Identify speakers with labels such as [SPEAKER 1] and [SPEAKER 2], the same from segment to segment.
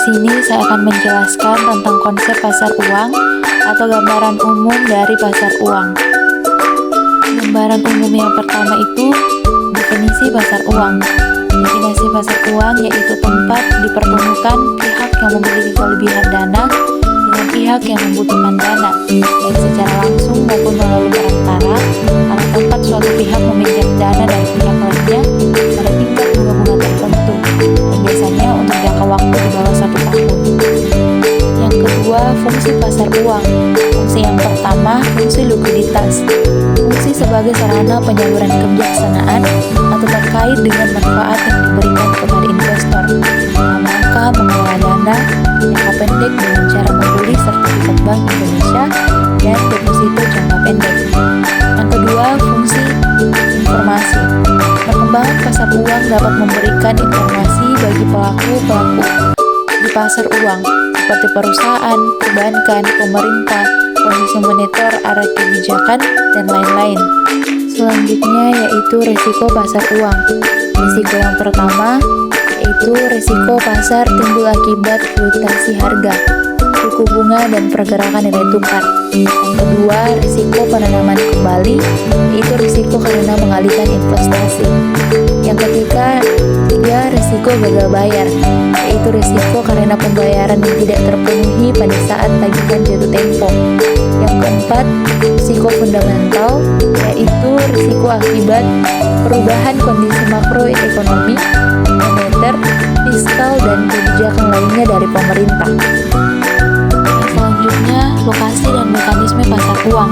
[SPEAKER 1] sini saya akan menjelaskan tentang konsep pasar uang atau gambaran umum dari pasar uang. Gambaran umum yang pertama itu definisi pasar uang. Definisi pasar uang yaitu tempat dipertemukan pihak yang memiliki kelebihan dana dengan pihak yang membutuhkan dana, baik secara langsung maupun melalui perantara, atau tempat suatu pihak meminjam dana dari pihak lainnya pada tingkat bunga-bunga tertentu, dan biasanya untuk jangka waktu di bawah 1 tahun. Yang kedua, fungsi pasar uang. Fungsi yang pertama, fungsi likuiditas. Fungsi sebagai sarana penyaluran kebijaksanaan atau terkait dengan manfaat yang diberikan kepada investor dalam rangka mengelola dana jangka pendek dengan cara membeli sertifikat Bank Indonesia dan deposito jangka pendek. Yang kedua, fungsi informasi. Perkembangan pasar uang dapat memberikan informasi bagi pelaku-pelaku di pasar uang seperti perusahaan, perbankan, pemerintah, kondisi moneter, arah kebijakan, dan lain-lain. Selanjutnya yaitu risiko pasar uang. Risiko yang pertama yaitu risiko pasar timbul akibat fluktuasi harga, suku bunga, dan pergerakan nilai tukar. Yang kedua, risiko penanaman kembali, yaitu risiko karena mengalihkan investasi. Yang ketiga, risiko gagal bayar, yaitu risiko karena pembayaran yang tidak terpenuhi pada saat tagihan jatuh tempo. Yang keempat, risiko fundamental, yaitu risiko akibat perubahan kondisi makroekonomi, moneter, fiskal, dan kebijakan lainnya dari pemerintah. Selanjutnya, lokasi dan mekanisme pasar uang.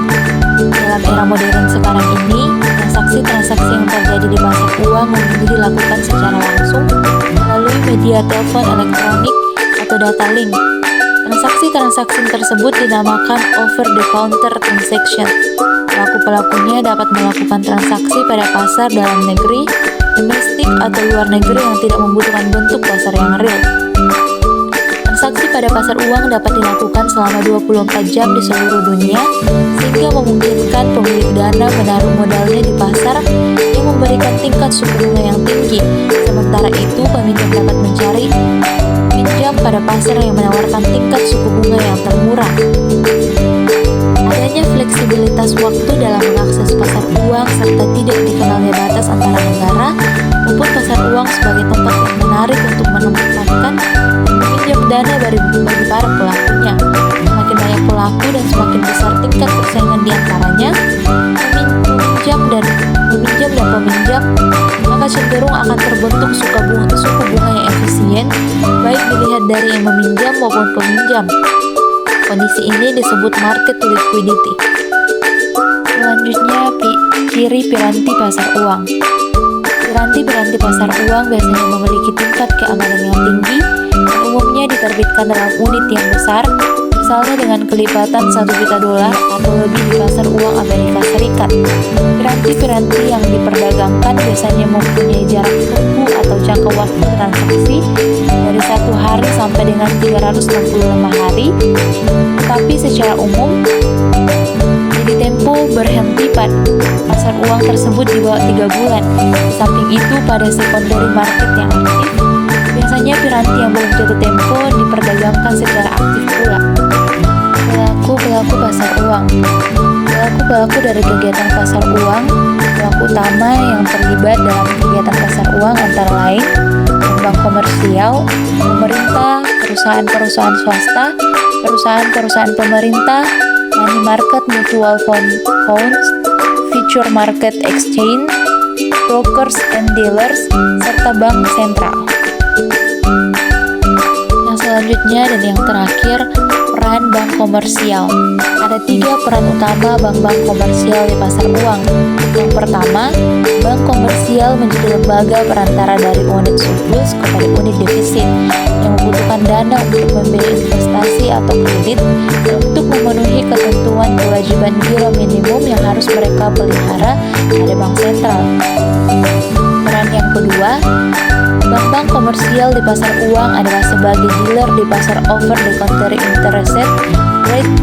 [SPEAKER 1] Dalam era modern sekarang ini, transaksi-transaksi yang terjadi di pasar uang umumnya dilakukan secara langsung melalui media telepon elektronik atau data link. Transaksi-transaksi tersebut dinamakan over-the-counter transaction. Pelaku-pelakunya dapat melakukan transaksi pada pasar dalam negeri, domestik, atau luar negeri yang tidak membutuhkan bentuk pasar yang real. Transaksi pada pasar uang dapat dilakukan selama 24 jam di seluruh dunia, sehingga memungkinkan pemilik dana menaruh modalnya di pasar yang memberikan tingkat suku bunga yang tinggi. Sementara itu, peminjam dapat mencari pinjam pada pasar yang menawarkan tingkat suku bunga yang termurah. Adanya fleksibilitas waktu dalam mengakses pasar uang serta tidak dikenalnya batas antara negara maupun pasar uang sebagai tempat yang menarik untuk menempatkan meminjam dana bagi para pelakunya. Semakin banyak pelaku dan semakin besar tingkat persaingan di antaranya, meminjam dan peminjam, maka cenderung akan terbentuk suku bunga yang efisien, baik dilihat dari yang meminjam maupun peminjam. Kondisi ini disebut market liquidity. Selanjutnya, ciri piranti pasar uang. Piranti pasar uang biasanya memiliki tingkat keamanan yang tinggi dan umumnya diterbitkan dalam unit yang besar, misalnya dengan kelipatan $1 juta atau lebih di pasar uang Amerika Serikat. Piranti-piranti yang diperdagangkan biasanya mempunyai jarak tunggu atau jangka waktu transaksi dari 1 hari sampai dengan 365 hari, tetapi secara umum jadi tempo berhenti pada pasar uang tersebut di bawah 3 bulan. Di samping itu, pada secondary market yang aktif, biasanya piranti yang belum jatuh tempo diperdagangkan secara aktif pula. Pelaku pasar uang. Pelaku dari kegiatan pasar uang, pelaku utama yang terlibat dalam kegiatan pasar uang antara lain bank komersial, pemerintah, perusahaan-perusahaan swasta, perusahaan-perusahaan pemerintah, money market mutual funds, future market exchange, brokers and dealers, serta bank sentral. Yang selanjutnya dan yang terakhir, peran bank komersial. Ada 3 peran utama bank-bank komersial di pasar uang. Yang pertama, bank komersial menjadi lembaga perantara dari unit surplus kepada unit defisit yang membutuhkan dana untuk membeli investasi atau kredit dan untuk memenuhi ketentuan kewajiban giro minimum yang harus mereka pelihara pada bank sentral. Peran yang kedua, bank-bank komersial di pasar uang adalah sebagai dealer di pasar over-the-counter interest rate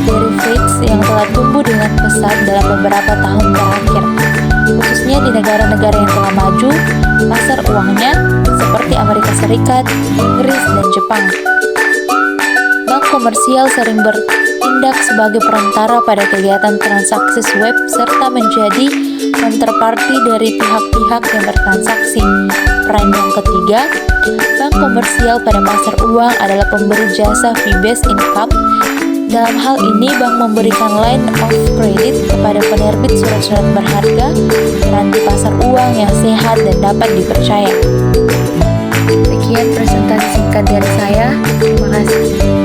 [SPEAKER 1] derivatives yang telah tumbuh dengan pesat dalam beberapa tahun terakhir. khususnya di negara-negara yang telah maju pasar uangnya seperti Amerika Serikat, Inggris, dan Jepang. Bank komersial sering bertindak sebagai perantara pada kegiatan transaksi swap serta menjadi counterparty dari pihak-pihak yang bertransaksi. Peran yang ketiga, bank komersial pada pasar uang adalah pemberi jasa fee-based income. Dalam hal ini, bank memberikan line of credit kepada penerbit surat-surat berharga di pasar uang yang sehat dan dapat dipercaya. Sekian presentasi singkat dari saya. Terima kasih.